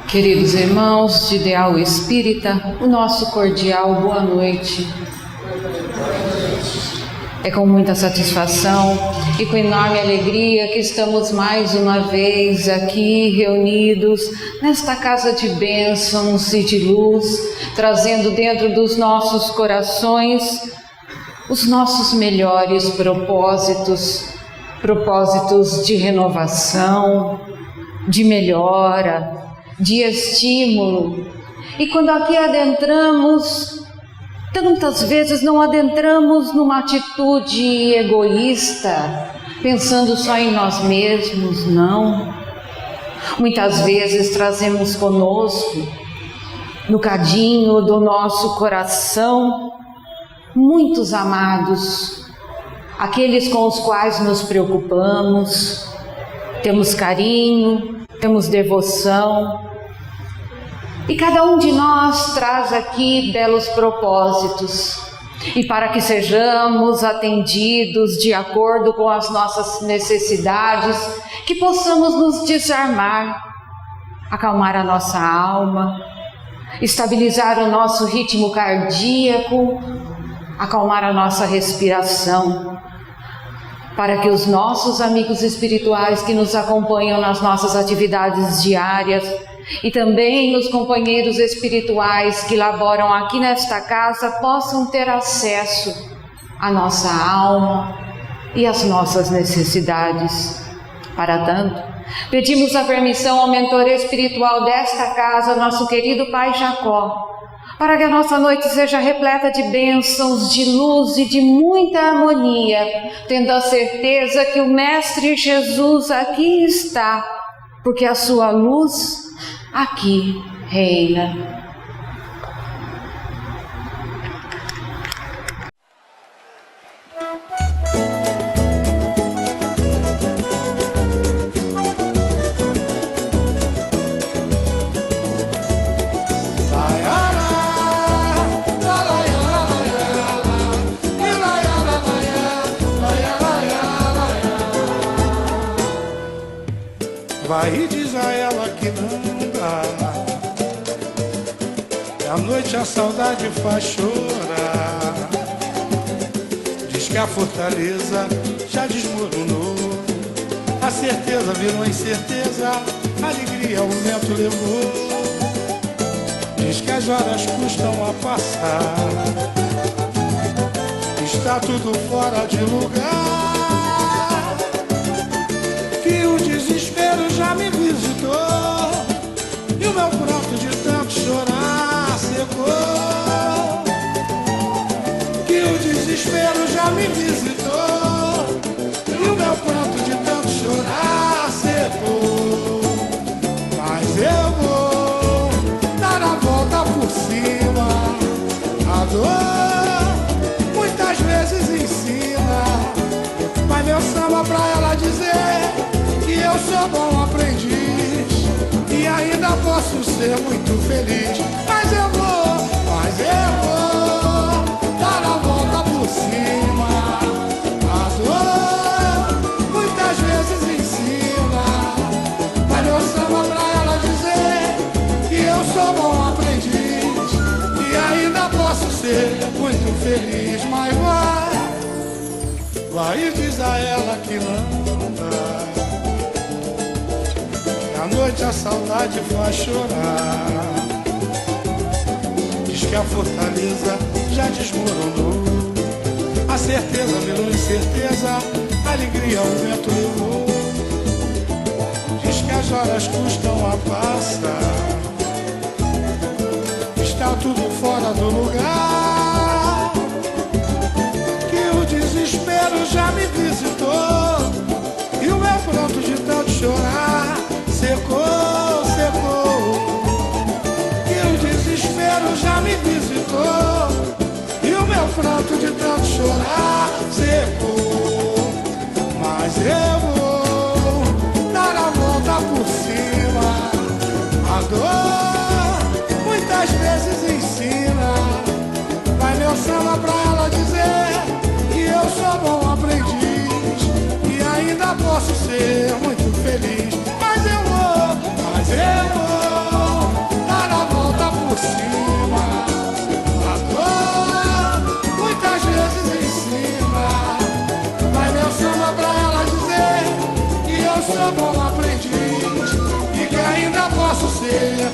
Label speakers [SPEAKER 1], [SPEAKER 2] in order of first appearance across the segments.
[SPEAKER 1] Queridos irmãos de Ideal Espírita, o nosso cordial boa noite. É com muita satisfação e com enorme alegria que estamos mais uma vez aqui reunidos nesta casa de bênçãos e de luz, trazendo dentro dos nossos corações os nossos melhores propósitos de renovação, de melhora, de estímulo. E quando aqui adentramos, tantas vezes não adentramos numa atitude egoísta, pensando só em nós mesmos, não. Muitas vezes trazemos conosco, no cadinho do nosso coração, muitos amados, aqueles com os quais nos preocupamos, temos carinho, temos devoção. E cada um de nós traz aqui belos propósitos. E para que sejamos atendidos de acordo com as nossas necessidades, que possamos nos desarmar, acalmar a nossa alma, estabilizar o nosso ritmo cardíaco, acalmar a nossa respiração, para que os nossos amigos espirituais que nos acompanham nas nossas atividades diárias e também os companheiros espirituais que laboram aqui nesta casa possam ter acesso à nossa alma e às nossas necessidades. Para tanto, pedimos a permissão ao mentor espiritual desta casa, nosso querido Pai Jacó, para que a nossa noite seja repleta de bênçãos, de luz e de muita harmonia, tendo a certeza que o Mestre Jesus aqui está, porque a sua luz aqui reina.
[SPEAKER 2] Vai e diz a ela que não dá. À noite a saudade faz chorar. Diz que a fortaleza já desmoronou. A certeza virou incerteza, a alegria o vento levou. Diz que as horas custam a passar. Está tudo fora de lugar. Que o desespero já me visitou e o meu pranto de tanto chorar secou. Que o desespero já me visitou e o meu pranto de tanto chorar secou. Mas eu vou dar a volta por cima. A dor muitas vezes ensina. Vai meu samba pra ela dizer que eu sou bom aprendiz e ainda posso ser muito feliz. Mas eu vou dar a volta por cima. A dor muitas vezes ensina. Mas meu samba pra ela dizer que eu sou bom aprendiz e ainda posso ser muito feliz. Mas vai e diz a ela que não dá. À noite a saudade faz chorar. Diz que a fortaleza já desmoronou. A certeza virou incerteza, a alegria o vento levou. Diz que as horas custam a passar. Está tudo fora do lugar. Que o desespero já me visitou e o meu pranto de tanto chorar secou, secou. Que o desespero já me visitou e o meu pranto de tanto chorar secou. Mas eu vou dar a volta por cima. A dor muitas vezes ensina. Vai meu samba pra ela dizer que eu sou bom aprendiz e ainda posso ser muito feliz. Mas eu vou sou bom aprendiz e que ainda posso ser.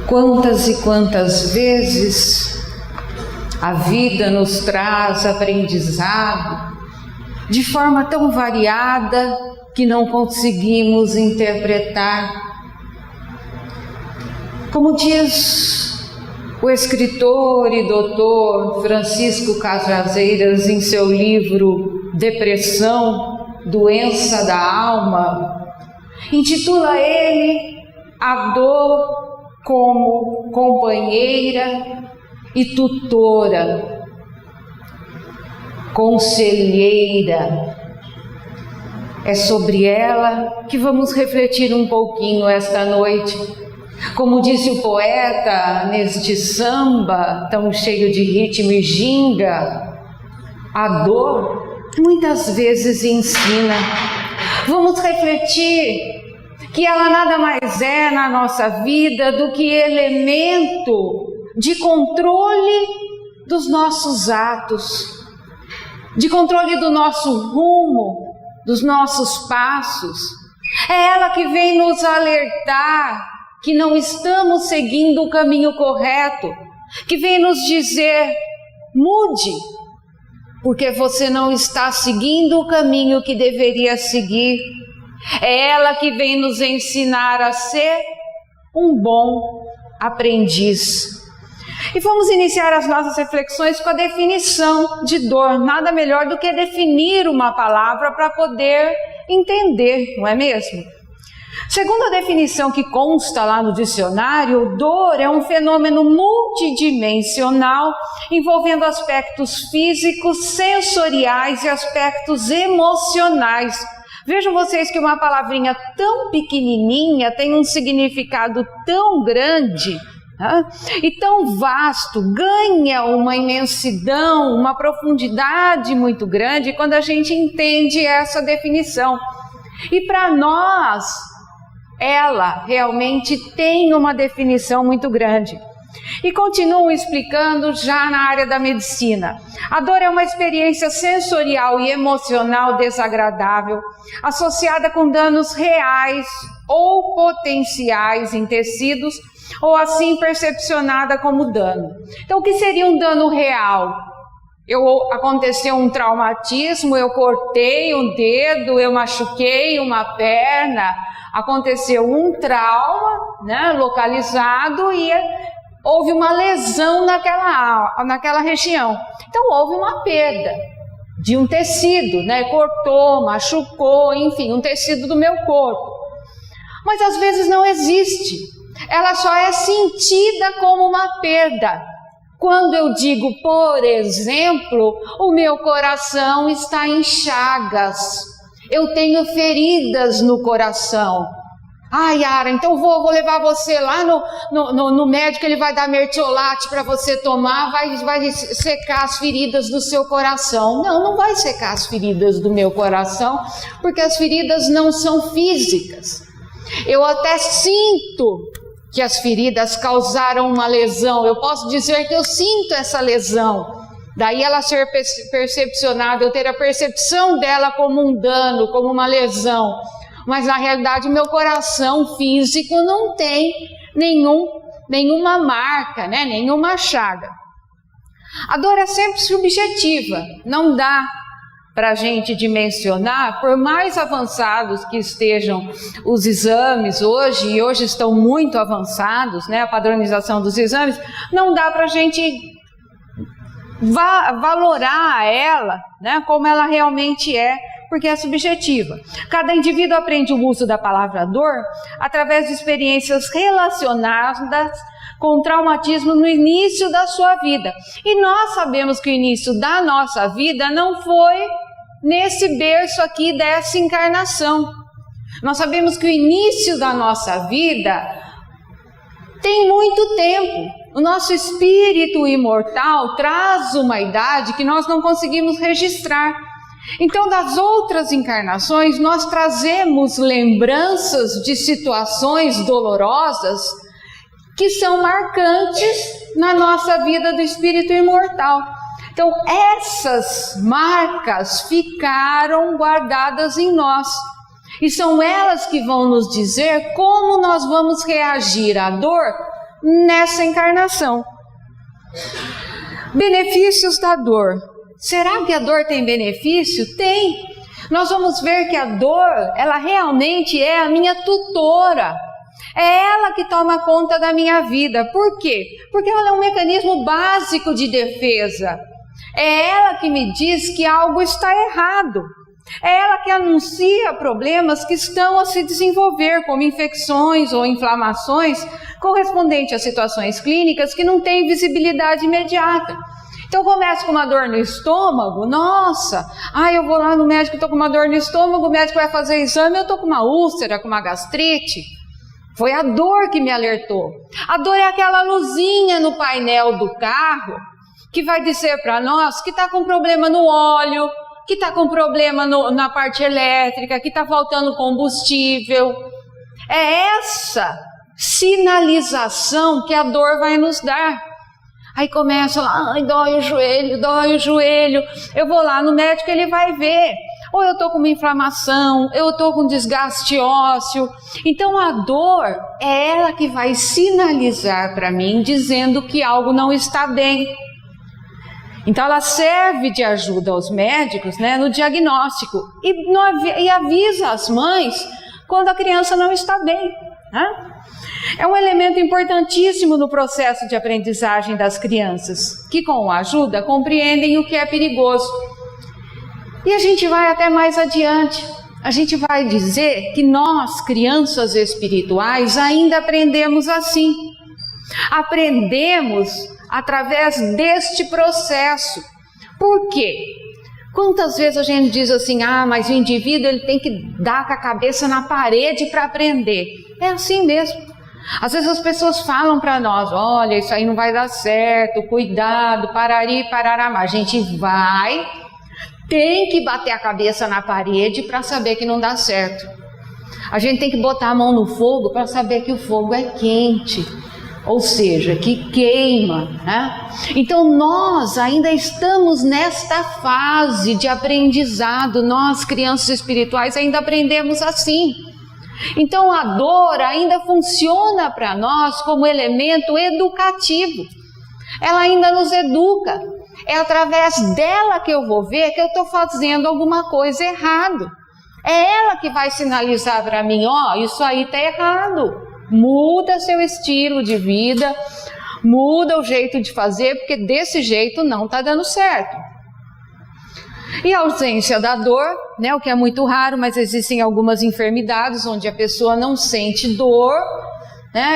[SPEAKER 1] Quantas e quantas vezes a vida nos traz aprendizado de forma tão variada que não conseguimos interpretar. Como diz o escritor e doutor Francisco Cajazeiras em seu livro Depressão, Doença da Alma, intitula ele A Dor como companheira e tutora, conselheira. É sobre ela que vamos refletir um pouquinho esta noite. Como disse o poeta neste samba tão cheio de ritmo e ginga, a dor muitas vezes ensina. Vamos refletir que ela nada mais é na nossa vida do que elemento de controle dos nossos atos, de controle do nosso rumo, dos nossos passos. É ela que vem nos alertar que não estamos seguindo o caminho correto, que vem nos dizer: mude, porque você não está seguindo o caminho que deveria seguir. É ela que vem nos ensinar a ser um bom aprendiz. E vamos iniciar as nossas reflexões com a definição de dor. Nada melhor do que definir uma palavra para poder entender, não é mesmo? Segundo a definição que consta lá no dicionário, dor é um fenômeno multidimensional envolvendo aspectos físicos, sensoriais e aspectos emocionais. Vejam vocês que uma palavrinha tão pequenininha tem um significado tão grande, né? E tão vasto, ganha uma imensidão, uma profundidade muito grande quando a gente entende essa definição. E para nós, ela realmente tem uma definição muito grande. E continuam explicando já na área da medicina. A dor é uma experiência sensorial e emocional desagradável, associada com danos reais ou potenciais em tecidos, ou assim percepcionada como dano. Então, o que seria um dano real? Aconteceu um traumatismo, eu cortei um dedo, eu machuquei uma perna, aconteceu um trauma, né, localizado e houve uma lesão naquela região. Então houve uma perda de um tecido, né? Cortou, machucou, enfim, um tecido do meu corpo. Mas às vezes não existe. Ela só é sentida como uma perda. Quando eu digo, por exemplo, o meu coração está em chagas. Eu tenho feridas no coração. Yara, então vou levar você lá no médico, ele vai dar mertiolate para você tomar, vai secar as feridas do seu coração. Não vai secar as feridas do meu coração, porque as feridas não são físicas. Eu até sinto que as feridas causaram uma lesão, eu posso dizer que eu sinto essa lesão. Daí ela ser percepcionada, eu ter a percepção dela como um dano, como uma lesão. Mas na realidade meu coração físico não tem nenhuma marca, né? Nenhuma chaga. A dor é sempre subjetiva, não dá para a gente dimensionar, por mais avançados que estejam os exames hoje, e hoje estão muito avançados, né? A padronização dos exames, não dá para a gente valorar ela, né? Como ela realmente é, porque é subjetiva. Cada indivíduo aprende o uso da palavra dor através de experiências relacionadas com traumatismo no início da sua vida. E nós sabemos que o início da nossa vida não foi nesse berço aqui dessa encarnação. Nós sabemos que o início da nossa vida tem muito tempo. O nosso espírito imortal traz uma idade que nós não conseguimos registrar. Então, das outras encarnações, nós trazemos lembranças de situações dolorosas que são marcantes na nossa vida do espírito imortal. Então, essas marcas ficaram guardadas em nós. E são elas que vão nos dizer como nós vamos reagir à dor nessa encarnação. Benefícios da dor. Será que a dor tem benefício? Tem. Nós vamos ver que a dor, ela realmente é a minha tutora. É ela que toma conta da minha vida. Por quê? Porque ela é um mecanismo básico de defesa. É ela que me diz que algo está errado. É ela que anuncia problemas que estão a se desenvolver, como infecções ou inflamações, correspondente a situações clínicas que não têm visibilidade imediata. Então começa com uma dor no estômago, nossa, eu vou lá no médico, estou com uma dor no estômago, o médico vai fazer exame, eu estou com uma úlcera, com uma gastrite. Foi a dor que me alertou. A dor é aquela luzinha no painel do carro que vai dizer para nós que está com problema no óleo, que está com problema na parte elétrica, que está faltando combustível. É essa sinalização que a dor vai nos dar. Aí começa lá, dói o joelho. Eu vou lá no médico, ele vai ver. Ou eu estou com uma inflamação, eu estou com desgaste ósseo. Então a dor é ela que vai sinalizar para mim, dizendo que algo não está bem. Então ela serve de ajuda aos médicos, no diagnóstico e avisa as mães quando a criança não está bem. É um elemento importantíssimo no processo de aprendizagem das crianças, que com a ajuda compreendem o que é perigoso. E a gente vai até mais adiante. A gente vai dizer que nós, crianças espirituais, ainda aprendemos assim. Aprendemos através deste processo. Por quê? Quantas vezes a gente diz assim, mas o indivíduo ele tem que dar com a cabeça na parede para aprender. É assim mesmo. Às vezes as pessoas falam para nós, olha, isso aí não vai dar certo, cuidado, parari, parará. Mas a gente tem que bater a cabeça na parede para saber que não dá certo. A gente tem que botar a mão no fogo para saber que o fogo é quente. Ou seja, que queima, Então nós ainda estamos nesta fase de aprendizado, nós crianças espirituais ainda aprendemos assim. Então a dor ainda funciona para nós como elemento educativo, ela ainda nos educa, é através dela que eu vou ver que eu estou fazendo alguma coisa errado, é ela que vai sinalizar para mim, isso aí está errado. Muda seu estilo de vida, muda o jeito de fazer, porque desse jeito não está dando certo. E a ausência da dor, o que é muito raro, mas existem algumas enfermidades onde a pessoa não sente dor,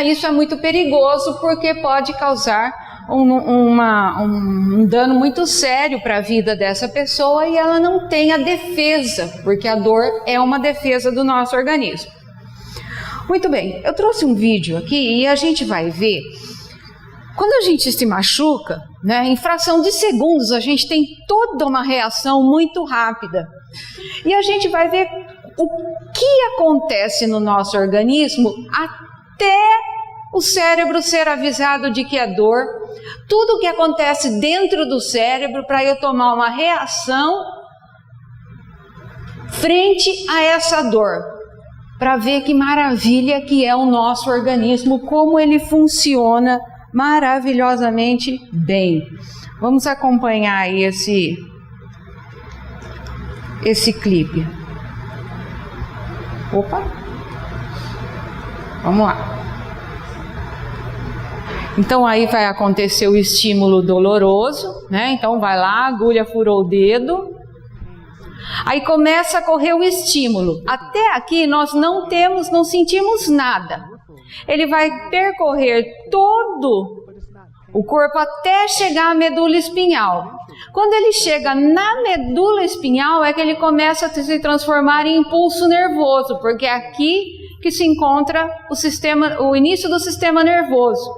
[SPEAKER 1] Isso é muito perigoso porque pode causar um dano muito sério para a vida dessa pessoa e ela não tem a defesa, porque a dor é uma defesa do nosso organismo. Muito bem, eu trouxe um vídeo aqui e a gente vai ver, quando a gente se machuca, em fração de segundos a gente tem toda uma reação muito rápida. E a gente vai ver o que acontece no nosso organismo até o cérebro ser avisado de que é dor, tudo o que acontece dentro do cérebro para eu tomar uma reação frente a essa dor. Para ver que maravilha que é o nosso organismo, como ele funciona maravilhosamente bem. Vamos acompanhar aí esse clipe. Opa! Vamos lá. Então aí vai acontecer o estímulo doloroso, Então vai lá, a agulha furou o dedo. Aí começa a correr o estímulo. Até aqui nós não sentimos nada. Ele vai percorrer todo o corpo até chegar à medula espinhal. Quando ele chega na medula espinhal é que ele começa a se transformar em impulso nervoso, porque é aqui que se encontra o início do sistema nervoso.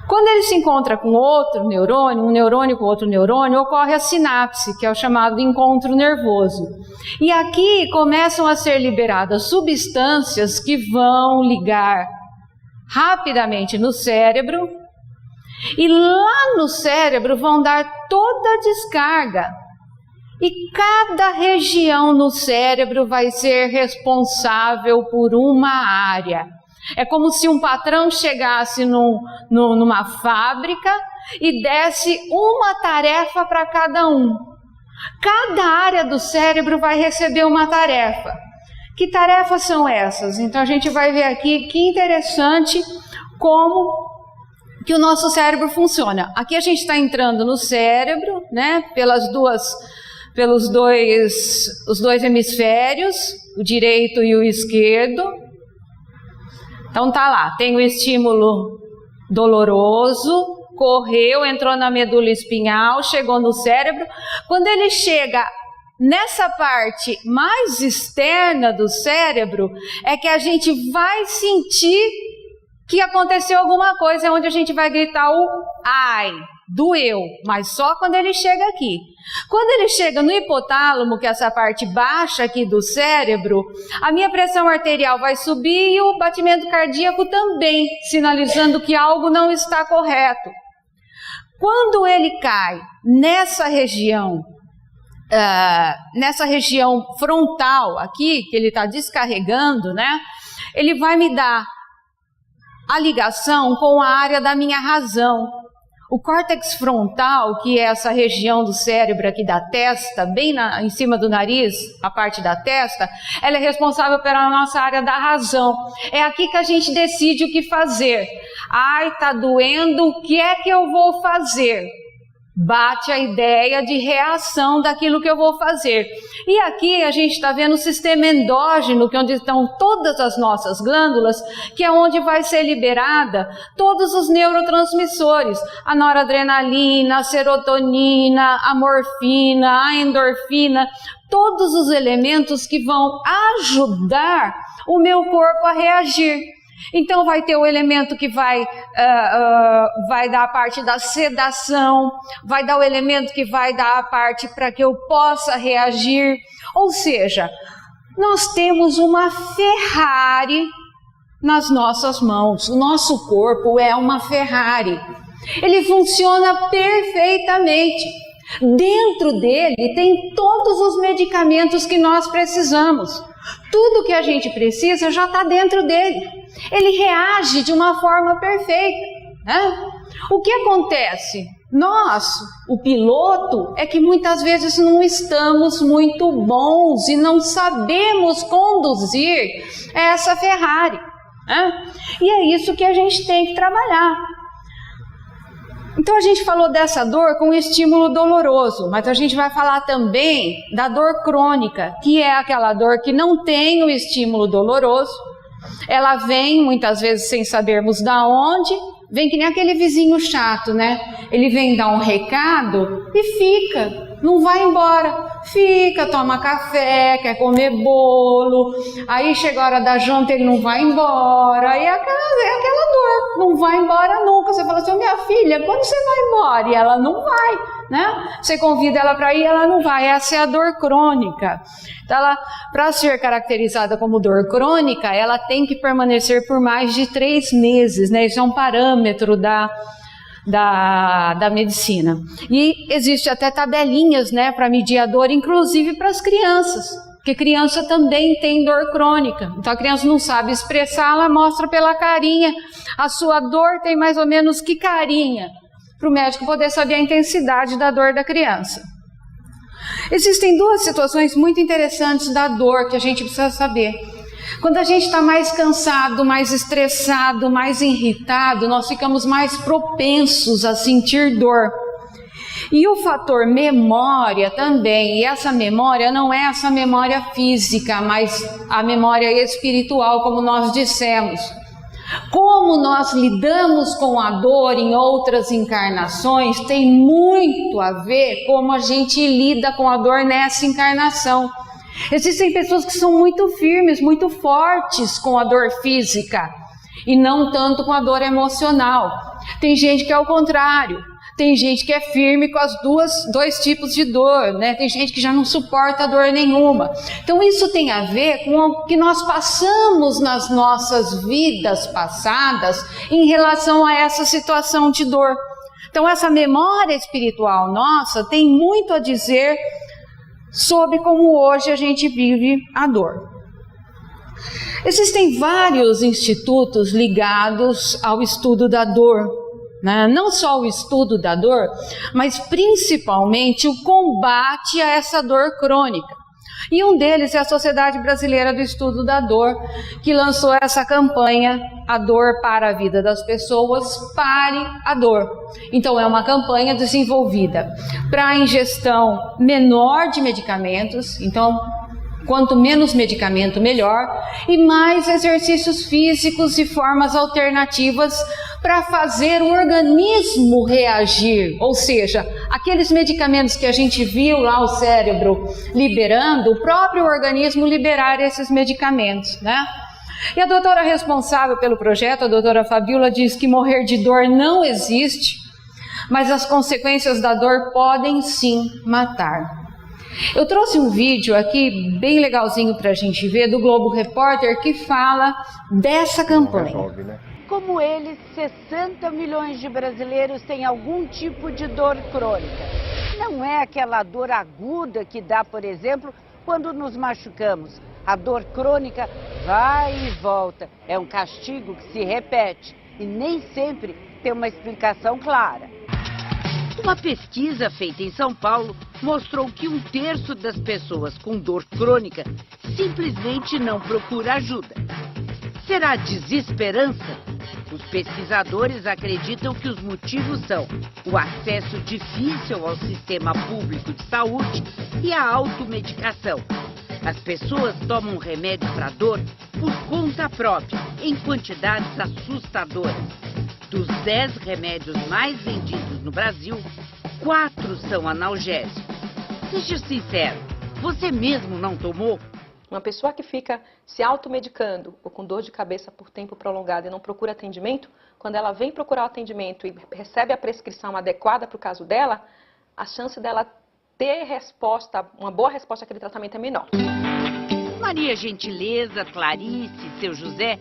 [SPEAKER 1] Quando ele se encontra com outro neurônio, um neurônio com outro neurônio, ocorre a sinapse, que é o chamado encontro nervoso. E aqui começam a ser liberadas substâncias que vão ligar rapidamente no cérebro, e lá no cérebro vão dar toda a descarga. E cada região no cérebro vai ser responsável por uma área. É como se um patrão chegasse numa fábrica e desse uma tarefa para cada um. Cada área do cérebro vai receber uma tarefa. Que tarefas são essas? Então a gente vai ver aqui que interessante como que o nosso cérebro funciona. Aqui a gente está entrando no cérebro, né, pelos dois hemisférios, o direito e o esquerdo. Então tá lá, tem o estímulo doloroso, correu, entrou na medula espinhal, chegou no cérebro. Quando ele chega nessa parte mais externa do cérebro, é que a gente vai sentir que aconteceu alguma coisa, onde a gente vai gritar o ai, doeu, mas só quando ele chega aqui. Quando ele chega no hipotálamo, que é essa parte baixa aqui do cérebro, a minha pressão arterial vai subir e o batimento cardíaco também, sinalizando que algo não está correto. Quando ele cai nessa região frontal aqui, que ele está descarregando, né? Ele vai me dar a ligação com a área da minha razão. O córtex frontal, que é essa região do cérebro aqui da testa, bem em cima do nariz, a parte da testa, ela é responsável pela nossa área da razão. É aqui que a gente decide o que fazer. Ai, tá doendo, o que é que eu vou fazer? Bate a ideia de reação daquilo que eu vou fazer. E aqui a gente está vendo o sistema endógeno, que é onde estão todas as nossas glândulas, que é onde vai ser liberada todos os neurotransmissores, a noradrenalina, a serotonina, a morfina, a endorfina, todos os elementos que vão ajudar o meu corpo a reagir. Então vai ter o elemento que vai dar a parte da sedação, vai dar o elemento que vai dar a parte para que eu possa reagir. Ou seja, nós temos uma Ferrari nas nossas mãos. O nosso corpo é uma Ferrari. Ele funciona perfeitamente. Dentro dele tem todos os medicamentos que nós precisamos. Tudo que a gente precisa já está dentro dele. Ele reage de uma forma perfeita, né? O que acontece? Nós, o piloto, é que muitas vezes não estamos muito bons e não sabemos conduzir essa Ferrari, né? E é isso que a gente tem que trabalhar. Então a gente falou dessa dor com estímulo doloroso, mas a gente vai falar também da dor crônica, que é aquela dor que não tem o estímulo doloroso. Ela vem muitas vezes sem sabermos da onde, vem que nem aquele vizinho chato, né? Ele vem dar um recado e fica, não vai embora. Fica, toma café, quer comer bolo, aí chega a hora da janta, ele não vai embora, aí é aquela dor, não vai embora nunca. Você fala assim, minha filha, quando você vai embora? E ela não vai, né? Você convida ela para ir, ela não vai. Essa é a dor crônica. Então, para ser caracterizada como dor crônica, ela tem que permanecer por mais de 3 meses, né? Isso é um parâmetro da medicina. E existe até tabelinhas, né, para medir a dor, inclusive para as crianças, porque criança também tem dor crônica. Então a criança não sabe expressar, ela mostra pela carinha. A sua dor tem mais ou menos que carinha, para o médico poder saber a intensidade da dor da criança. Existem 2 situações muito interessantes da dor que a gente precisa saber. Quando a gente está mais cansado, mais estressado, mais irritado, nós ficamos mais propensos a sentir dor. E o fator memória também, e essa memória não é essa memória física, mas a memória espiritual, como nós dissemos. Como nós lidamos com a dor em outras encarnações tem muito a ver como a gente lida com a dor nessa encarnação. Existem pessoas que são muito firmes, muito fortes com a dor física e não tanto com a dor emocional. Tem gente que é o contrário. Tem gente que é firme com dois tipos de dor, né? Tem gente que já não suporta dor nenhuma. Então isso tem a ver com o que nós passamos nas nossas vidas passadas em relação a essa situação de dor. Então essa memória espiritual nossa tem muito a dizer sobre como hoje a gente vive a dor. Existem vários institutos ligados ao estudo da dor. Não só o estudo da dor, mas principalmente o combate a essa dor crônica. E um deles é a Sociedade Brasileira do Estudo da Dor, que lançou essa campanha, A Dor para a Vida das Pessoas, Pare a Dor. Então é uma campanha desenvolvida para a ingestão menor de medicamentos, então quanto menos medicamento melhor, e mais exercícios físicos e formas alternativas para fazer o organismo reagir, ou seja, aqueles medicamentos que a gente viu lá o cérebro liberando, o próprio organismo liberar esses medicamentos, né? E a doutora responsável pelo projeto, a doutora Fabiola, diz que morrer de dor não existe, mas as consequências da dor podem sim matar. Eu trouxe um vídeo aqui bem legalzinho para a gente ver do Globo Repórter que fala dessa campanha.
[SPEAKER 3] Como eles, 60 milhões de brasileiros têm algum tipo de dor crônica. Não é aquela dor aguda que dá, por exemplo, quando nos machucamos. A dor crônica vai e volta. É um castigo que se repete e nem sempre tem uma explicação clara. Uma pesquisa feita em São Paulo mostrou que 1/3 das pessoas com dor crônica simplesmente não procura ajuda. Será desesperança? Os pesquisadores acreditam que os motivos são o acesso difícil ao sistema público de saúde e a automedicação. As pessoas tomam remédio para dor por conta própria, em quantidades assustadoras. Dos 10 remédios mais vendidos no Brasil, 4 são analgésicos. Seja sincero, você mesmo não tomou?
[SPEAKER 4] Uma pessoa que fica se automedicando ou com dor de cabeça por tempo prolongado e não procura atendimento, quando ela vem procurar o atendimento e recebe a prescrição adequada para o caso dela, a chance dela ter resposta, uma boa resposta àquele tratamento é menor.
[SPEAKER 3] Maria Gentileza, Clarice e seu José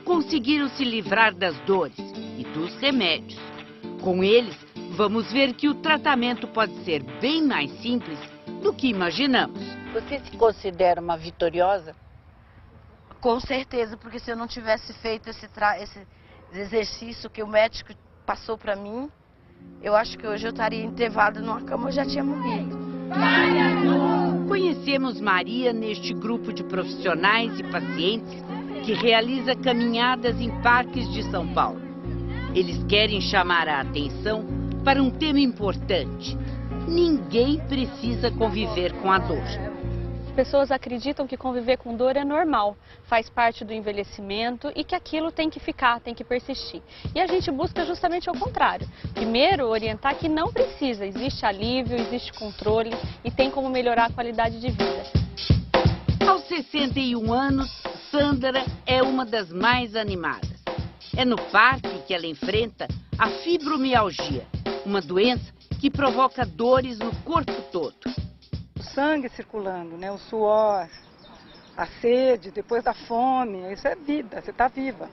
[SPEAKER 3] conseguiram se livrar das dores e dos remédios. Com eles, vamos ver que o tratamento pode ser bem mais simples do que imaginamos. Você se considera uma vitoriosa?
[SPEAKER 5] Com certeza, porque se eu não tivesse feito esse exercício que o médico passou para mim, eu acho que hoje eu estaria enterrada numa cama, eu já tinha morrido.
[SPEAKER 3] Conhecemos Maria neste grupo de profissionais e pacientes que realiza caminhadas em parques de São Paulo. Eles querem chamar a atenção para um tema importante. Ninguém precisa conviver com a dor.
[SPEAKER 6] As pessoas acreditam que conviver com dor é normal, faz parte do envelhecimento e que aquilo tem que ficar, tem que persistir. E a gente busca justamente ao contrário. Primeiro, orientar que não precisa, existe alívio, existe controle e tem como melhorar a qualidade de vida.
[SPEAKER 3] Aos 61 anos, Sandra é uma das mais animadas. É no parque que ela enfrenta a fibromialgia, uma doença que provoca dores no corpo todo.
[SPEAKER 7] O sangue circulando, né? O suor, a sede, depois da fome, isso é vida, você está viva.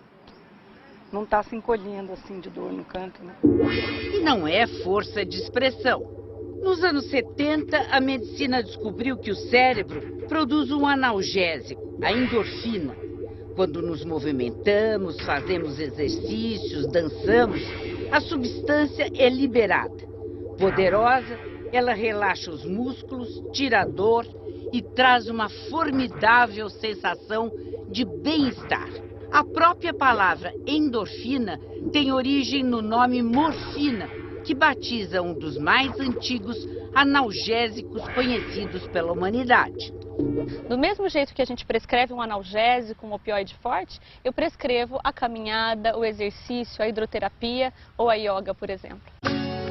[SPEAKER 7] Não está se encolhendo assim de dor no canto, né?
[SPEAKER 3] E não é força de expressão. Nos anos 70, a medicina descobriu que o cérebro produz um analgésico, a endorfina. Quando nos movimentamos, fazemos exercícios, dançamos, a substância é liberada. Poderosa, ela relaxa os músculos, tira a dor e traz uma formidável sensação de bem-estar. A própria palavra endorfina tem origem no nome morfina, que batiza um dos mais antigos analgésicos conhecidos pela humanidade.
[SPEAKER 6] Do mesmo jeito que a gente prescreve um analgésico, um opioide forte, eu prescrevo a caminhada, o exercício, a hidroterapia ou a yoga, por exemplo.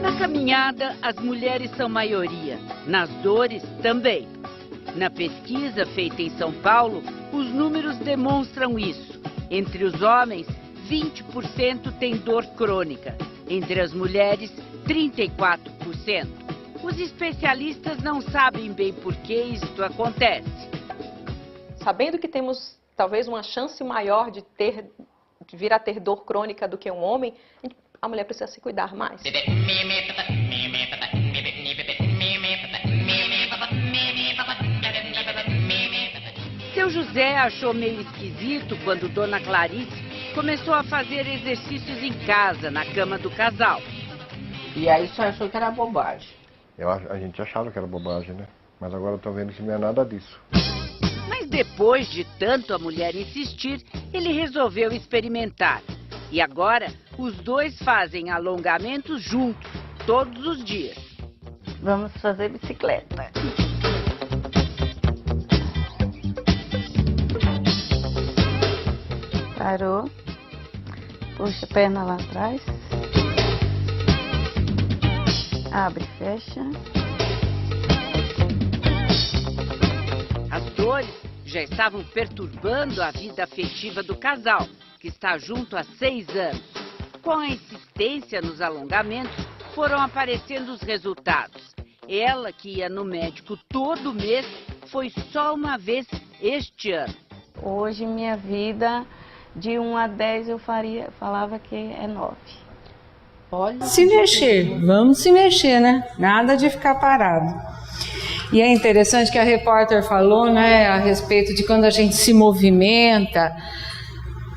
[SPEAKER 8] Na caminhada, as mulheres são maioria, nas dores também. Na pesquisa feita em São Paulo, os números demonstram isso. Entre os homens, 20% têm dor crônica. Entre as mulheres, 34%. Os especialistas não sabem bem por que isto acontece.
[SPEAKER 4] Sabendo que temos talvez uma chance maior de vir a ter dor crônica do que um homem, a mulher precisa se cuidar mais.
[SPEAKER 8] Seu José achou meio esquisito quando Dona Clarice começou a fazer exercícios em casa, na cama do casal.
[SPEAKER 9] E aí só achou que era bobagem.
[SPEAKER 10] A gente achava que era bobagem, né? Mas agora eu tô vendo que não é nada disso.
[SPEAKER 8] Mas depois de tanto a mulher insistir, ele resolveu experimentar. E agora, os dois fazem alongamentos juntos, todos os dias.
[SPEAKER 5] Vamos fazer bicicleta. Parou. Puxa a perna lá atrás. Abre e fecha.
[SPEAKER 8] As dores já estavam perturbando a vida afetiva do casal, que está junto há 6 anos. Com a insistência nos alongamentos, foram aparecendo os resultados. Ela, que ia no médico todo mês, foi só uma vez este ano.
[SPEAKER 5] Hoje, minha vida, de 1 a 10, eu falava que é 9.
[SPEAKER 9] Olha.
[SPEAKER 1] Se mexer, vamos se mexer, né? Nada de ficar parado. E é interessante que a repórter falou, né, a respeito de quando a gente se movimenta.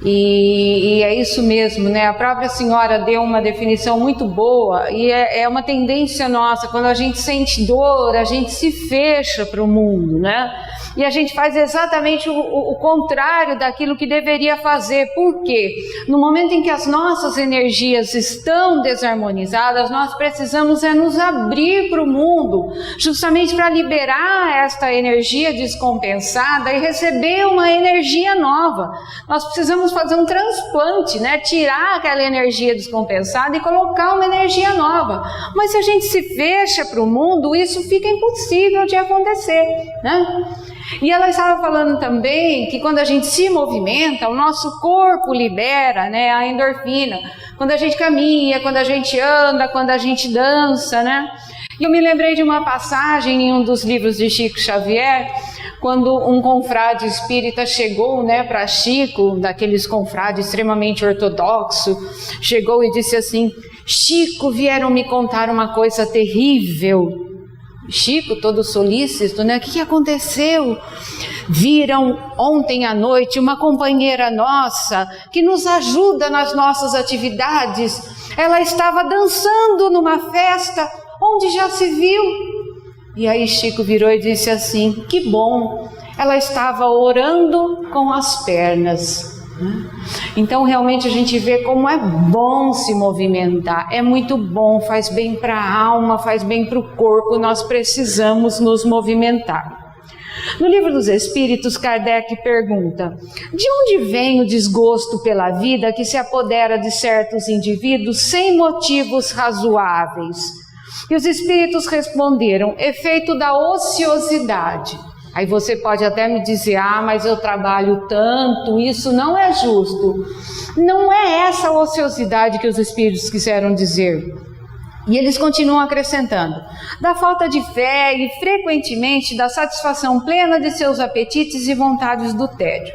[SPEAKER 1] E é isso mesmo, né? A própria senhora deu uma definição muito boa e é uma tendência nossa. Quando a gente sente dor, a gente se fecha para o mundo, né? E a gente faz exatamente o contrário daquilo que deveria fazer. Por quê? No momento em que as nossas energias estão desarmonizadas, nós precisamos nos abrir para o mundo, justamente para liberar esta energia descompensada e receber uma energia nova. Nós precisamos fazer um transplante, né? Tirar aquela energia descompensada e colocar uma energia nova. Mas se a gente se fecha para o mundo, isso fica impossível de acontecer, né? E ela estava falando também que quando a gente se movimenta, o nosso corpo libera, né, a endorfina. Quando a gente caminha, quando a gente anda, quando a gente dança, né? E eu me lembrei de uma passagem em um dos livros de Chico Xavier, quando um confrade espírita chegou, né, para Chico, daqueles confrades extremamente ortodoxo, chegou e disse assim: Chico, vieram me contar uma coisa terrível. Chico, todo solícito, né? O que aconteceu? Viram ontem à noite uma companheira nossa que nos ajuda nas nossas atividades. Ela estava dançando numa festa onde já se viu. E aí Chico virou e disse assim: que bom, ela estava orando com as pernas. Então realmente a gente vê como é bom se movimentar, é muito bom, faz bem para a alma, faz bem para o corpo, nós precisamos nos movimentar. No Livro dos Espíritos, Kardec pergunta: de onde vem o desgosto pela vida que se apodera de certos indivíduos sem motivos razoáveis? E os espíritos responderam: efeito da ociosidade. Aí você pode até me dizer: ah, mas eu trabalho tanto, isso não é justo. Não é essa ociosidade que os espíritos quiseram dizer. E eles continuam acrescentando: da falta de fé e frequentemente da satisfação plena de seus apetites e vontades do tédio.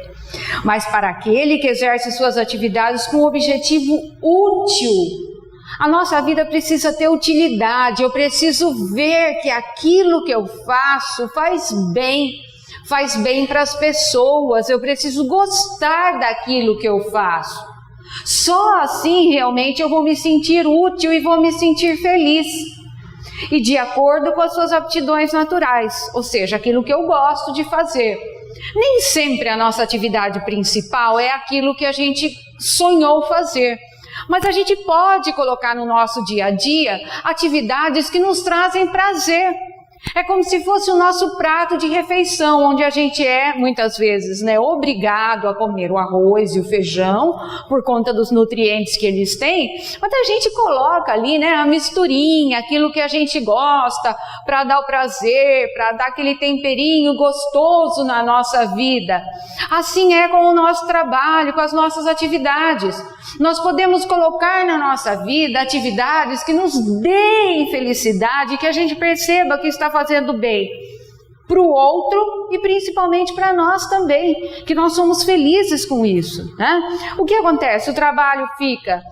[SPEAKER 1] Mas para aquele que exerce suas atividades com objetivo útil, a nossa vida precisa ter utilidade. Eu preciso ver que aquilo que eu faço faz bem para as pessoas. Eu preciso gostar daquilo que eu faço. Só assim realmente eu vou me sentir útil e vou me sentir feliz. E de acordo com as suas aptidões naturais, ou seja, aquilo que eu gosto de fazer. Nem sempre a nossa atividade principal é aquilo que a gente sonhou fazer. Mas a gente pode colocar no nosso dia a dia atividades que nos trazem prazer. É como se fosse o nosso prato de refeição, onde a gente é, muitas vezes, né, obrigado a comer o arroz e o feijão, por conta dos nutrientes que eles têm, mas a gente coloca ali, né, a misturinha, aquilo que a gente gosta, para dar o prazer, para dar aquele temperinho gostoso na nossa vida. Assim é com o nosso trabalho, com as nossas atividades. Nós podemos colocar na nossa vida atividades que nos deem felicidade, que a gente perceba que está fazendo bem para o outro e principalmente para nós também, que nós somos felizes com isso, né? O que acontece? O trabalho fica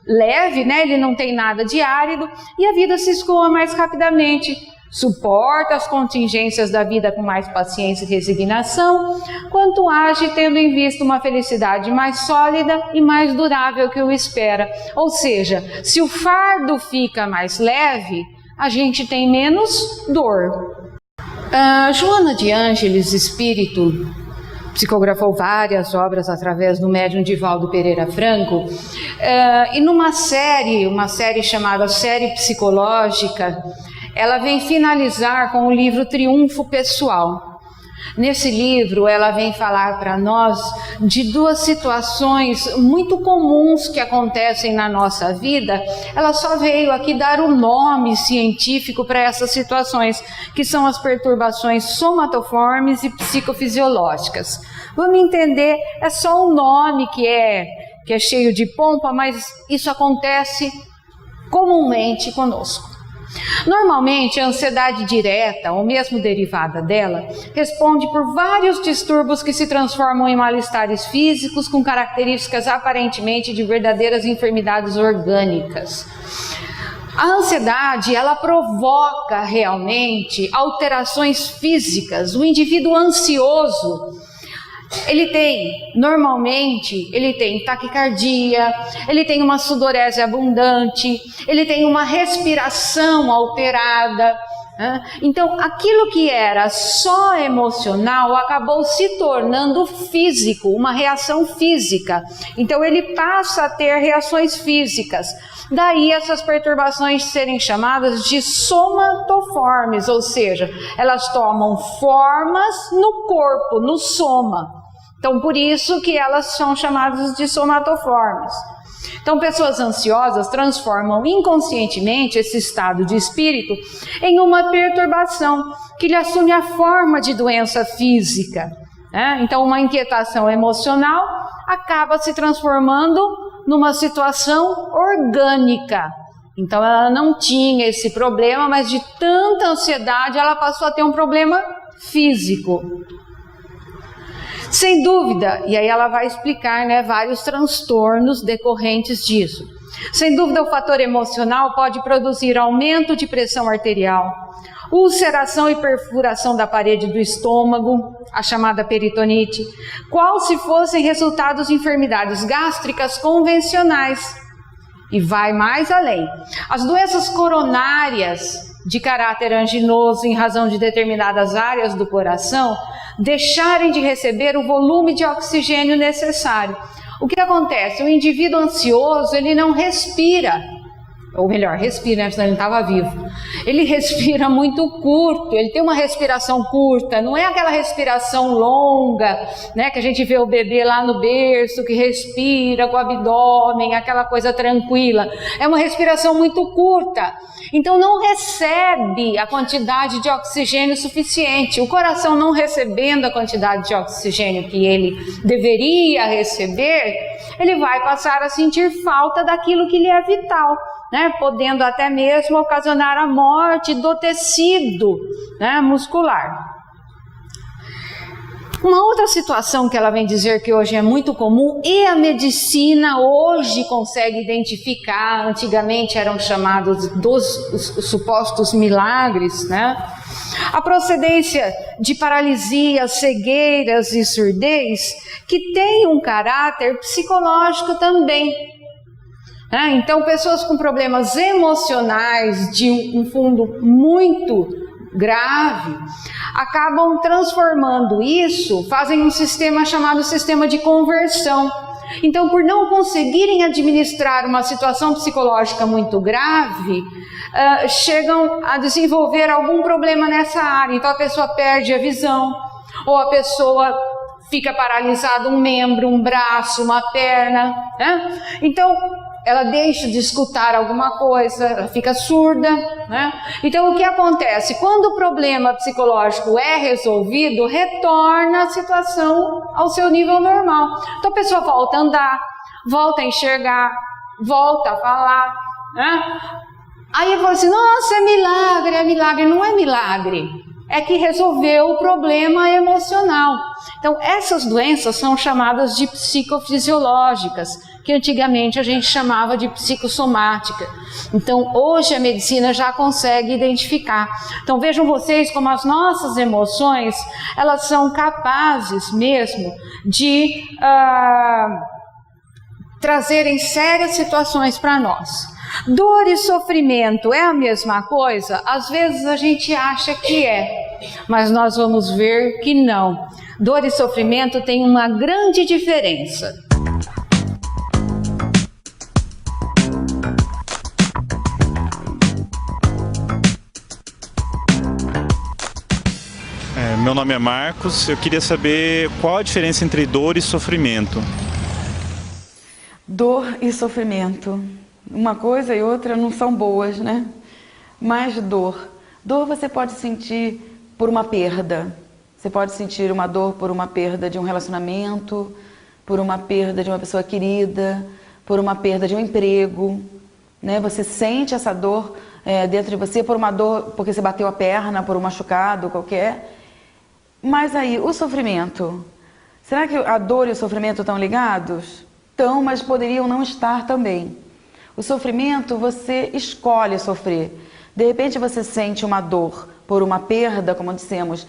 [SPEAKER 1] leve, né? Ele não tem nada de árido e a vida se escoa mais rapidamente. Suporta as contingências da vida com mais paciência e resignação, quanto age tendo em vista uma felicidade mais sólida e mais durável que o espera. Ou seja, se o fardo fica mais leve, a gente tem menos dor. Joana de Ângeles, espírito, psicografou várias obras através do médium Divaldo Pereira Franco, e numa série chamada Série Psicológica, ela vem finalizar com o livro Triunfo Pessoal. Nesse livro, ela vem falar para nós de duas situações muito comuns que acontecem na nossa vida. Ela só veio aqui dar o nome científico para essas situações, que são as perturbações somatoformes e psicofisiológicas. Vamos entender, é só um nome que é cheio de pompa, mas isso acontece comumente conosco. Normalmente, a ansiedade direta, ou mesmo derivada dela, responde por vários distúrbios que se transformam em mal-estares físicos com características aparentemente de verdadeiras enfermidades orgânicas. A ansiedade, ela provoca realmente alterações físicas. O indivíduo ansioso, normalmente, ele tem taquicardia, ele tem uma sudorese abundante, ele tem uma respiração alterada. Então, aquilo que era só emocional acabou se tornando físico, uma reação física. Então, ele passa a ter reações físicas. Daí essas perturbações serem chamadas de somatoformes, ou seja, elas tomam formas no corpo, no soma. Então, por isso que elas são chamadas de somatoformes. Então, pessoas ansiosas transformam inconscientemente esse estado de espírito em uma perturbação que lhe assume a forma de doença física, né? Então, uma inquietação emocional acaba se transformando numa situação orgânica. Então, ela não tinha esse problema, mas de tanta ansiedade ela passou a ter um problema físico. Sem dúvida, e aí ela vai explicar, né, vários transtornos decorrentes disso. Sem dúvida, o fator emocional pode produzir aumento de pressão arterial, ulceração e perfuração da parede do estômago, a chamada peritonite, qual se fossem resultados de enfermidades gástricas convencionais. E vai mais além. As doenças coronárias de caráter anginoso em razão de determinadas áreas do coração deixarem de receber o volume de oxigênio necessário. O que acontece? O indivíduo ansioso, ele não respira, ou melhor, respira, né? Senão ele não estava vivo. Ele respira muito curto, ele tem uma respiração curta, não é aquela respiração longa, né? Que a gente vê o bebê lá no berço, que respira com o abdômen, aquela coisa tranquila. É uma respiração muito curta, então não recebe a quantidade de oxigênio suficiente. O coração não recebendo a quantidade de oxigênio que ele deveria receber, ele vai passar a sentir falta daquilo que lhe é vital, né, podendo até mesmo ocasionar a morte do tecido, né, muscular. Uma outra situação que ela vem dizer que hoje é muito comum e a medicina hoje consegue identificar, antigamente eram chamados os supostos milagres, né? A procedência de paralisias, cegueiras e surdez que tem um caráter psicológico também. Então, pessoas com problemas emocionais de um fundo muito grave acabam transformando isso, fazem um sistema chamado sistema de conversão. Então, por não conseguirem administrar uma situação psicológica muito grave, chegam a desenvolver algum problema nessa área. Então, a pessoa perde a visão, ou a pessoa fica paralisada, um membro, um braço, uma perna, né? Então, ela deixa de escutar alguma coisa, ela fica surda, né? Então, o que acontece? Quando o problema psicológico é resolvido, retorna a situação ao seu nível normal. Então, a pessoa volta a andar, volta a enxergar, volta a falar, né? Aí eu falo assim, nossa, é milagre, é milagre. Não é milagre, é que resolveu o problema emocional. Então, essas doenças são chamadas de psicofisiológicas, que antigamente a gente chamava de psicossomática. Então, hoje a medicina já consegue identificar. Então, vejam vocês como as nossas emoções, elas são capazes mesmo de trazerem sérias situações para nós. Dor e sofrimento é a mesma coisa? Às vezes a gente acha que é, mas nós vamos ver que não. Dor e sofrimento têm uma grande diferença.
[SPEAKER 11] Meu nome é Marcos, eu queria saber qual a diferença entre dor e sofrimento.
[SPEAKER 12] Dor e sofrimento, uma coisa e outra não são boas, né? Mas dor você pode sentir por uma perda. Você pode sentir uma dor por uma perda de um relacionamento, por uma perda de uma pessoa querida, por uma perda de um emprego, né? Você sente essa dor dentro de você por uma dor porque você bateu a perna, por um machucado qualquer. Mas aí, o sofrimento, será que a dor e o sofrimento estão ligados? Estão, mas poderiam não estar também. O sofrimento, você escolhe sofrer. De repente você sente uma dor por uma perda, como dissemos,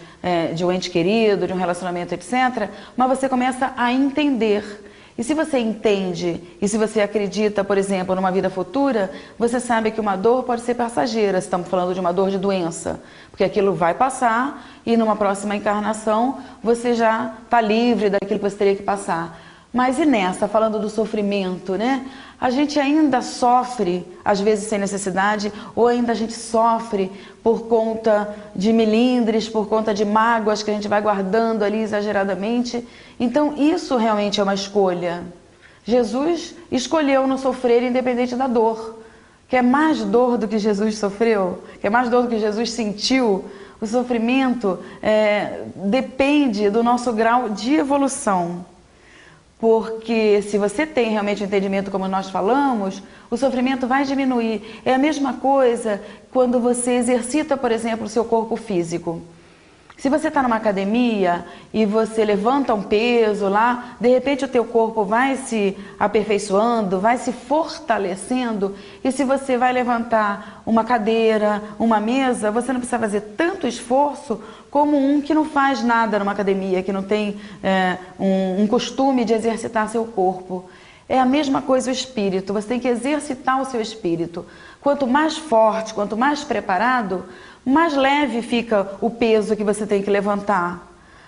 [SPEAKER 12] de um ente querido, de um relacionamento, etc. Mas você começa a entender. E se você entende, e se você acredita, por exemplo, numa vida futura, você sabe que uma dor pode ser passageira, estamos falando de uma dor de doença, porque aquilo vai passar e numa próxima encarnação você já está livre daquilo que você teria que passar. Mas e nessa, falando do sofrimento, né? A gente ainda sofre, às vezes sem necessidade, ou ainda a gente sofre por conta de melindres, por conta de mágoas que a gente vai guardando ali exageradamente. Então isso realmente é uma escolha. Jesus escolheu não sofrer independente da dor. Quer mais dor do que Jesus sofreu? Quer mais dor do que Jesus sentiu? O sofrimento depende do nosso grau de evolução. Porque se você tem realmente o entendimento como nós falamos, o sofrimento vai diminuir. É a mesma coisa quando você exercita, por exemplo, o seu corpo físico. Se você está numa academia e você levanta um peso lá, de repente o teu corpo vai se aperfeiçoando, vai se fortalecendo. E se você vai levantar uma cadeira, uma mesa, você não precisa fazer tanto esforço como um que não faz nada numa academia, que não tem um costume de exercitar seu corpo. É a mesma coisa o espírito, você tem que exercitar o seu espírito. Quanto mais forte, quanto mais preparado, mais leve fica o peso que você tem que levantar.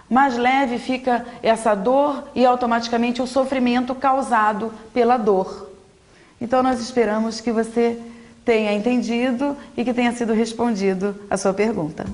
[SPEAKER 12] Mais leve fica essa dor e automaticamente o sofrimento causado pela dor. Então nós esperamos que você tenha entendido e que tenha sido respondido a sua pergunta.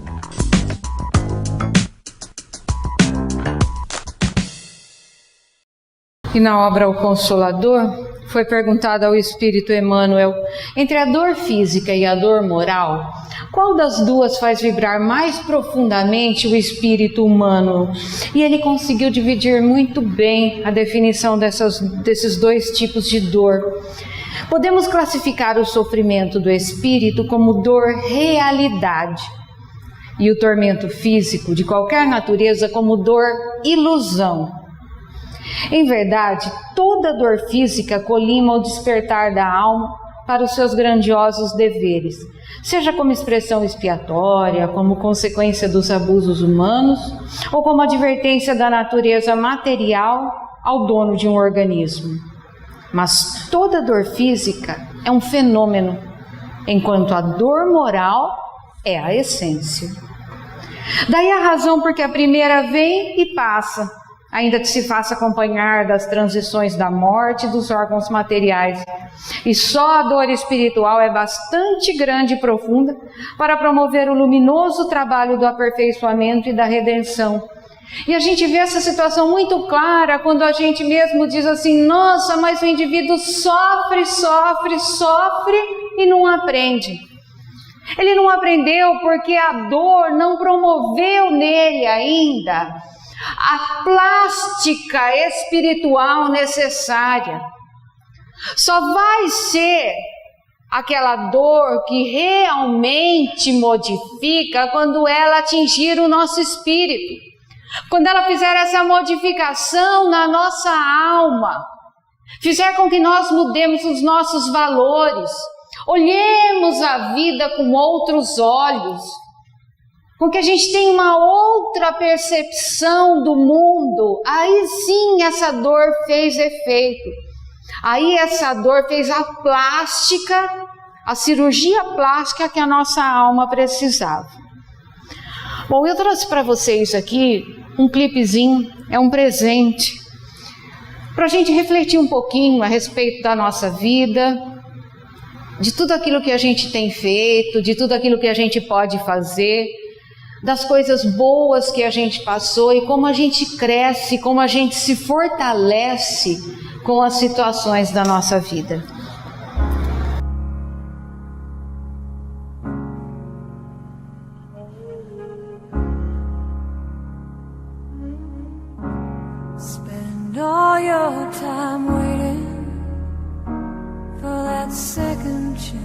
[SPEAKER 1] E na obra O Consolador, foi perguntado ao Espírito Emmanuel, entre a dor física e a dor moral, qual das duas faz vibrar mais profundamente o espírito humano? E ele conseguiu dividir muito bem a definição desses dois tipos de dor. Podemos classificar o sofrimento do espírito como dor realidade e o tormento físico de qualquer natureza como dor ilusão. Em verdade, toda dor física colima o despertar da alma para os seus grandiosos deveres, seja como expressão expiatória, como consequência dos abusos humanos, ou como advertência da natureza material ao dono de um organismo. Mas toda dor física é um fenômeno, enquanto a dor moral é a essência. Daí a razão porque a primeira vem e passa, ainda que se faça acompanhar das transições da morte e dos órgãos materiais. E só a dor espiritual é bastante grande e profunda para promover o luminoso trabalho do aperfeiçoamento e da redenção. E a gente vê essa situação muito clara quando a gente mesmo diz assim: nossa, mas o indivíduo sofre e não aprende. Ele não aprendeu porque a dor não promoveu nele ainda a plástica espiritual necessária. Só vai ser aquela dor que realmente modifica quando ela atingir o nosso espírito. Quando ela fizer essa modificação na nossa alma, fizer com que nós mudemos os nossos valores, olhemos a vida com outros olhos, com que a gente tenha uma outra percepção do mundo, aí sim essa dor fez efeito. Aí essa dor fez a plástica, a cirurgia plástica que a nossa alma precisava. Bom, eu trouxe para vocês aqui um clipezinho, é um presente, para a gente refletir um pouquinho a respeito da nossa vida, de tudo aquilo que a gente tem feito, de tudo aquilo que a gente pode fazer, das coisas boas que a gente passou e como a gente cresce, como a gente se fortalece com as situações da nossa vida.
[SPEAKER 13] Spend all your time waiting for that second chance,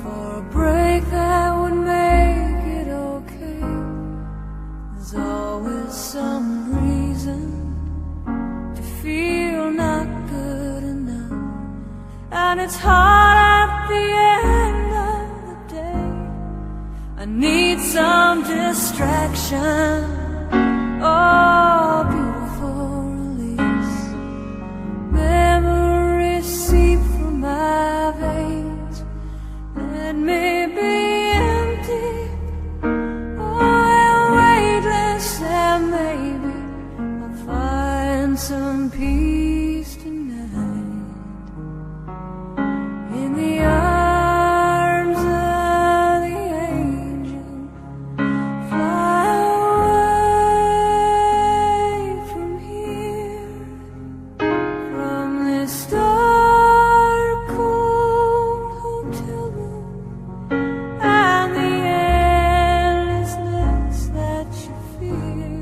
[SPEAKER 13] for a break that would make it okay. There's always some reason to feel not good enough, and it's hard at the end of the day. I need some distraction, oh, beautiful release. Memories seep from my veins, let me be empty, oh, weightless, and maybe I'll find some peace tonight in the arms of the angel. Fly away from here, from this dark, cold hotel room, and the endlessness that you fear.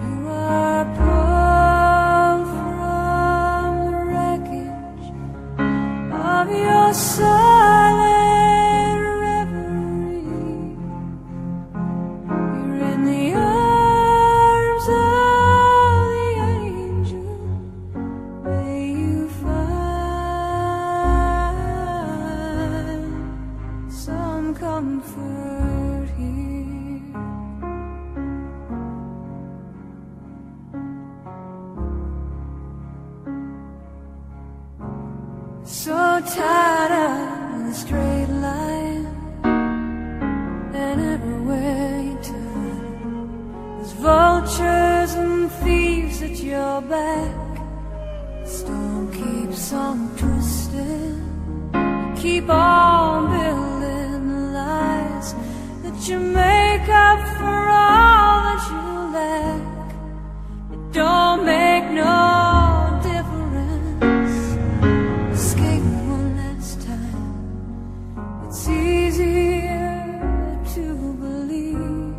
[SPEAKER 13] You are pulled from the wreckage of your silent reverie. You're in the arms of the angel. May you find some comfort here. So tired of the straight line, and everywhere you turn, there's vultures and thieves at your back. The storm keeps on twisting, keep on building the lies that you make up for all that you lack. It don't make no difference. Escape one last time. It's easier to believe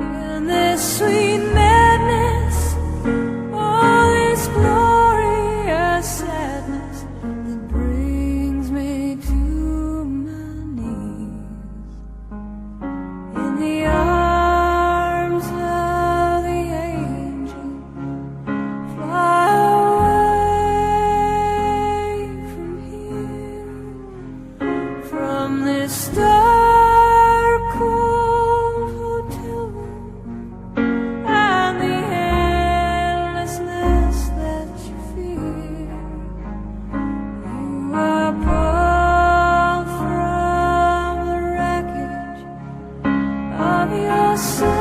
[SPEAKER 13] in this sweet madness, all this glorious sadness that brings me to my knees in the arms of the angel. Fly away from here, from this dark, cold hotel room, and the endlessness that you fear. You are pulled from the wreckage of your silent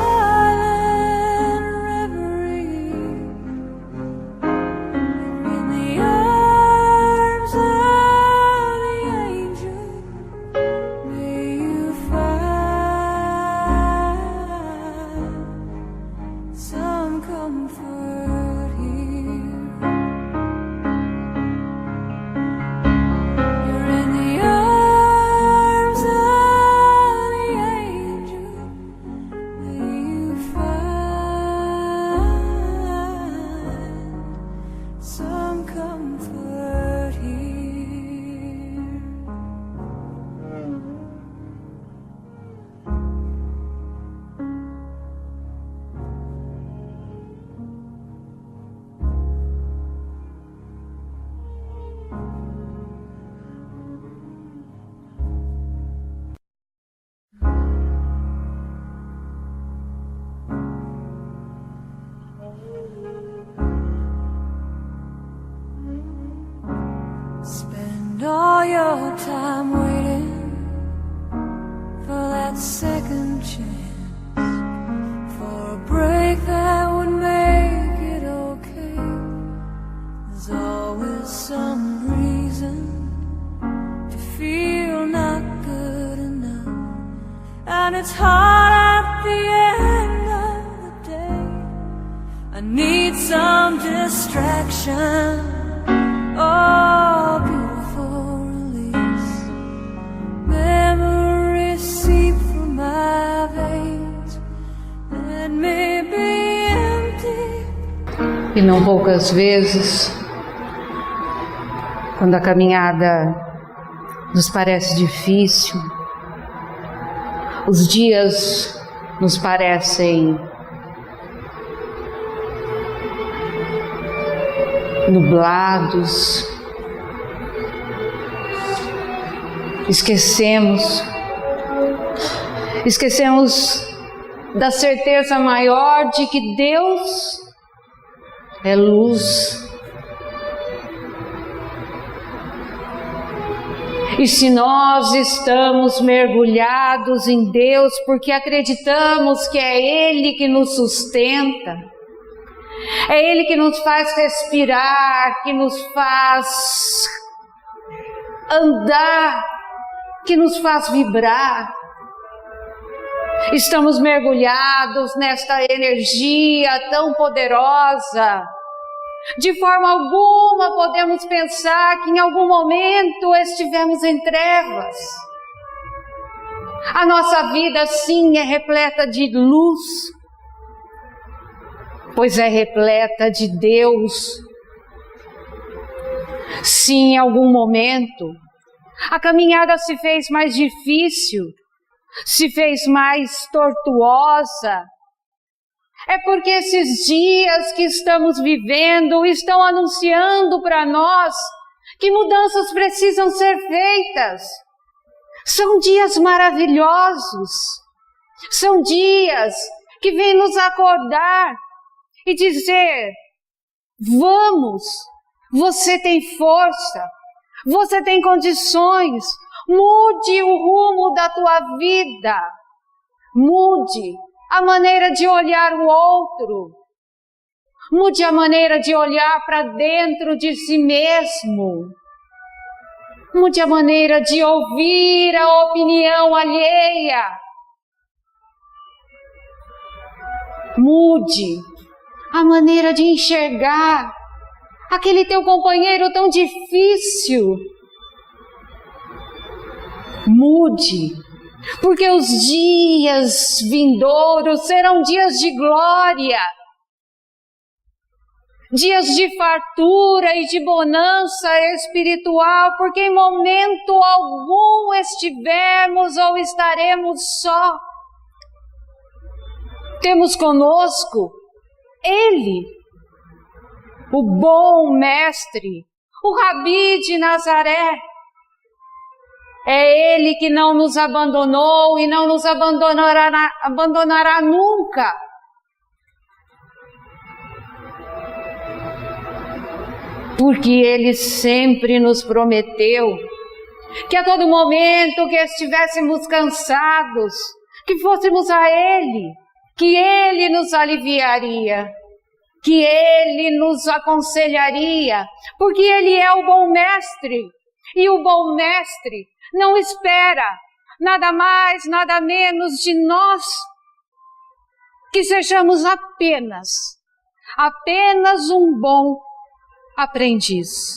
[SPEAKER 13] And it's hard at the end of the day. I need some distraction. Oh, beautiful release. Memories seep through my veins. Let me be empty.
[SPEAKER 1] E não poucas vezes, quando a caminhada nos parece difícil, os dias nos parecem nublados, esquecemos da certeza maior de que Deus é luz. E se nós estamos mergulhados em Deus porque acreditamos que é Ele que nos sustenta, é Ele que nos faz respirar, que nos faz andar, que nos faz vibrar, estamos mergulhados nesta energia tão poderosa. De forma alguma podemos pensar que em algum momento estivemos em trevas. A nossa vida sim é repleta de luz, pois é repleta de Deus. Se em algum momento a caminhada se fez mais difícil, se fez mais tortuosa, é porque esses dias que estamos vivendo estão anunciando para nós que mudanças precisam ser feitas. São dias maravilhosos, são dias que vêm nos acordar e dizer: vamos, você tem força, você tem condições, mude o rumo da tua vida, mude a maneira de olhar o outro, mude a maneira de olhar para dentro de si mesmo, mude a maneira de ouvir a opinião alheia, mude a maneira de enxergar aquele teu companheiro tão difícil. Mude, porque os dias vindouros serão dias de glória, dias de fartura e de bonança espiritual, porque em momento algum estivemos ou estaremos só. Temos conosco Ele, o bom mestre, o Rabi de Nazaré. É Ele que não nos abandonou e não nos abandonará nunca. Porque Ele sempre nos prometeu que a todo momento que estivéssemos cansados, que fôssemos a Ele, que Ele nos aliviaria, que Ele nos aconselharia, porque Ele é o bom mestre, e o bom mestre não espera nada mais, nada menos de nós, que sejamos apenas um bom aprendiz.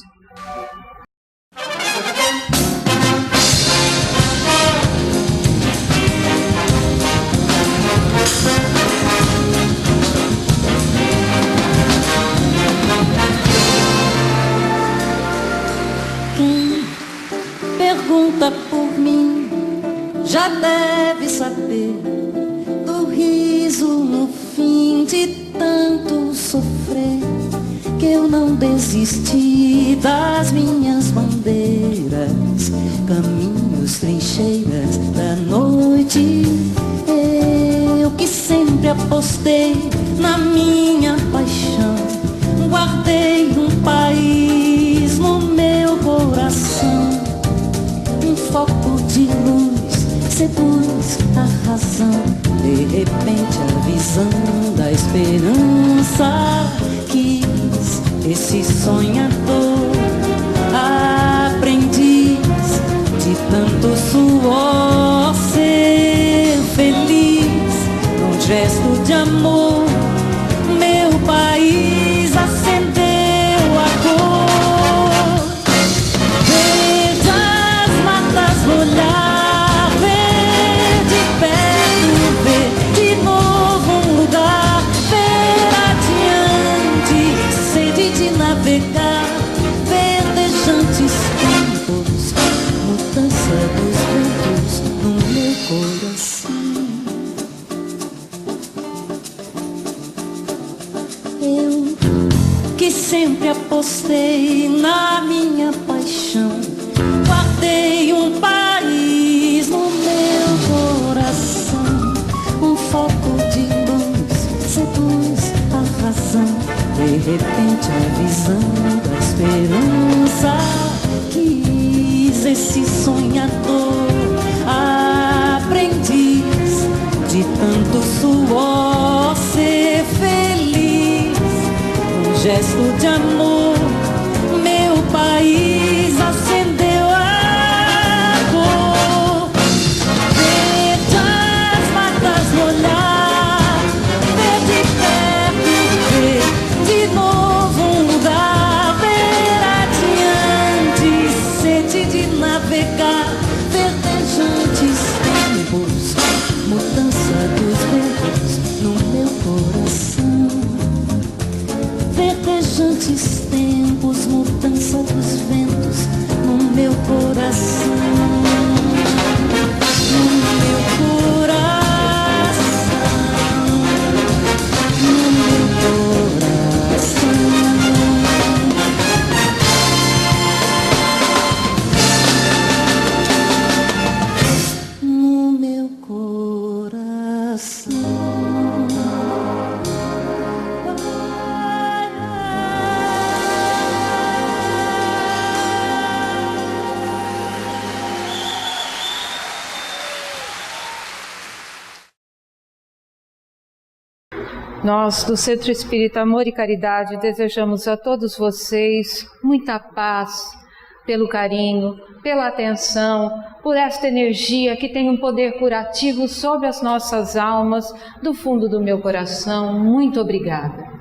[SPEAKER 14] Pergunta por mim, já deve saber do riso no fim de tanto sofrer, que eu não desisti das minhas bandeiras, caminhos, trincheiras da noite. Eu que sempre apostei na minha paixão, guardei um país no meu coração. Um foco de luz seduz a razão, de repente a visão da esperança. Quis esse sonhador, aprendiz de tanto suor, ser feliz. que sempre apostei na minha paixão. Guardei um país no meu coração, um foco de luz seduz a razão. De repente a visão da esperança quis esse sonhador, aprendiz de tanto suor ser feliz. Um gesto de amor, meu país acendeu a cor. Veja as matas molhar, ver de perto, ver de novo um lugar, ver adiante, sede de navegar, verdejantes tempos, mudança dos ventos no meu coração. Verdejantes tempos, mudança dos ventos no meu coração. No meu coração, no meu coração. No meu coração.
[SPEAKER 1] Nós, do Centro Espírita Amor e Caridade, desejamos a todos vocês muita paz, pelo carinho, pela atenção, por esta energia que tem um poder curativo sobre as nossas almas. Do fundo do meu coração, muito obrigada.